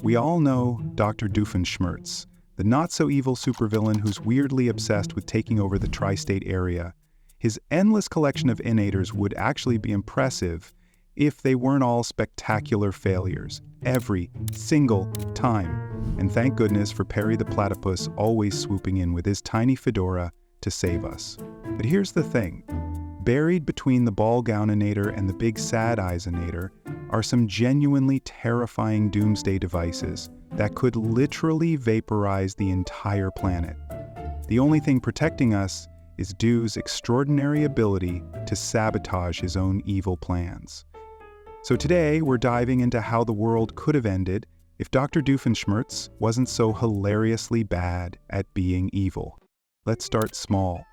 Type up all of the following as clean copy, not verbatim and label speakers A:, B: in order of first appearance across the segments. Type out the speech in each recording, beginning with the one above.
A: We all know Dr. Doofenshmirtz, the not-so-evil supervillain who's weirdly obsessed with taking over the tri-state area. His endless collection of innators would actually be impressive if they weren't all spectacular failures, every single time. And thank goodness for Perry the Platypus always swooping in with his tiny fedora to save us. But here's the thing. Buried between the ball gowninator and the big sad eyesinator are some genuinely terrifying doomsday devices that could literally vaporize the entire planet. The only thing protecting us is Doof's extraordinary ability to sabotage his own evil plans. So today we're diving into how the world could have ended if Dr. Doofenshmirtz wasn't so hilariously bad at being evil. Let's start small.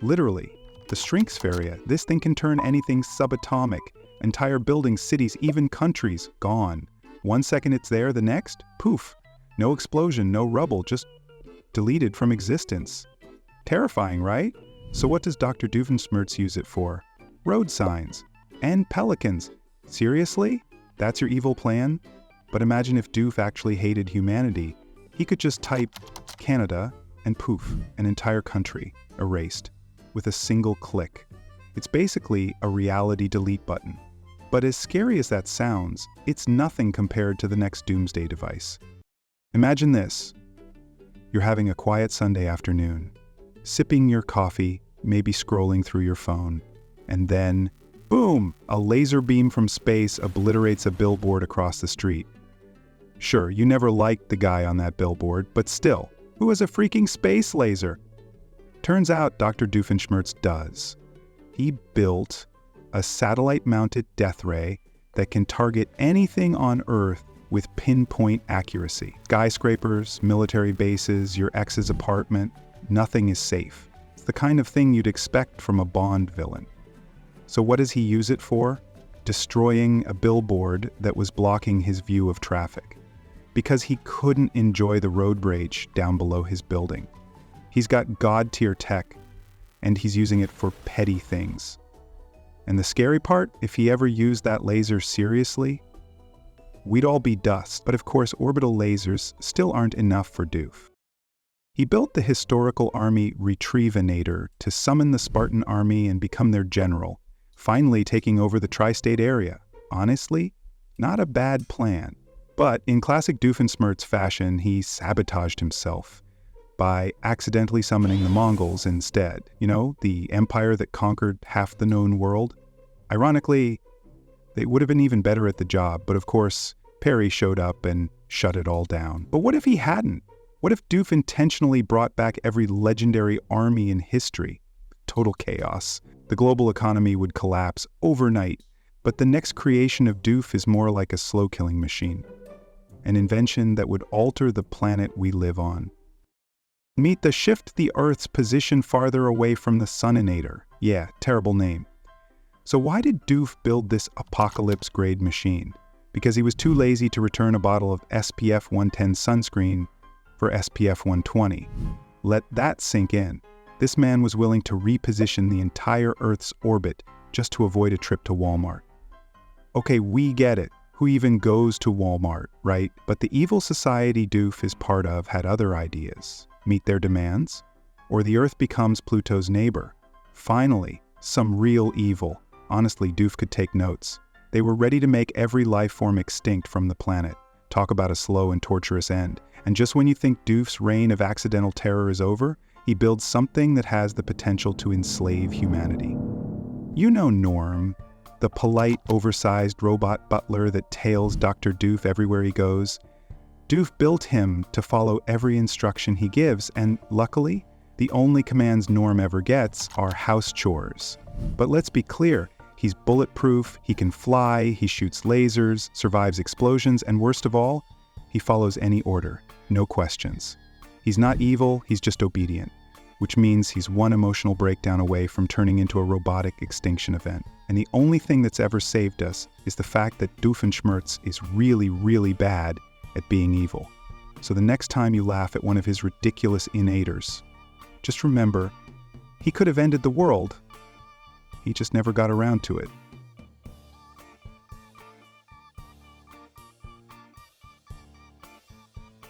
A: Literally, the Shrinkspheria. This thing can turn anything subatomic. Entire buildings, cities, even countries, gone. 1 second it's there, the next, poof. No explosion, no rubble, just deleted from existence. Terrifying, right? So what does Dr. Doofenshmirtz use it for? Road signs. And pelicans. Seriously? That's your evil plan? But imagine if Doof actually hated humanity. He could just type Canada and poof, an entire country erased with a single click. It's basically a reality delete button. But as scary as that sounds, it's nothing compared to the next doomsday device. Imagine this. You're having a quiet Sunday afternoon, sipping your coffee, maybe scrolling through your phone, and then, boom! A laser beam from space obliterates a billboard across the street. Sure, you never liked the guy on that billboard, but still, who has a freaking space laser? Turns out Dr. Doofenshmirtz does. He built a satellite-mounted death ray that can target anything on Earth with pinpoint accuracy. Skyscrapers, military bases, your ex's apartment, nothing is safe. It's the kind of thing you'd expect from a Bond villain. So what does he use it for? Destroying a billboard that was blocking his view of traffic. Because he couldn't enjoy the road rage down below his building. He's got god-tier tech, and he's using it for petty things. And the scary part, if he ever used that laser seriously, we'd all be dust. But of course, orbital lasers still aren't enough for Doof. He built the historical army Retrievinator to summon the Spartan army and become their general, finally taking over the tri-state area. Honestly, not a bad plan. But in classic Doofenshmirtz fashion, he sabotaged himself by accidentally summoning the Mongols instead. You know, the empire that conquered half the known world. Ironically, they would have been even better at the job, but of course, Perry showed up and shut it all down. But what if he hadn't? What if Doof intentionally brought back every legendary army in history? Total chaos. The global economy would collapse overnight, but the next creation of Doof is more like a slow-killing machine. An invention that would alter the planet we live on. Meet the Shift the Earth's position farther away from the Suninator. Yeah, terrible name. So why did Doof build this apocalypse-grade machine? Because he was too lazy to return a bottle of SPF 110 sunscreen for SPF 120. Let that sink in. This man was willing to reposition the entire Earth's orbit just to avoid a trip to Walmart. Okay, we get it. Who even goes to Walmart, right? But the evil society Doof is part of had other ideas. Meet their demands? Or the Earth becomes Pluto's neighbor? Finally, some real evil. Honestly, Doof could take notes. They were ready to make every life form extinct from the planet. Talk about a slow and torturous end. And just when you think Doof's reign of accidental terror is over, he builds something that has the potential to enslave humanity. You know Norm, the polite, oversized robot butler that tails Dr. Doof everywhere he goes. Doof built him to follow every instruction he gives, and luckily, the only commands Norm ever gets are house chores. But let's be clear, he's bulletproof, he can fly, he shoots lasers, survives explosions, and worst of all, he follows any order, no questions. He's not evil, he's just obedient, which means he's one emotional breakdown away from turning into a robotic extinction event. And the only thing that's ever saved us is the fact that Doofenshmirtz is really, really bad at being evil. So the next time you laugh at one of his ridiculous innators, just remember, he could have ended the world. He just never got around to it.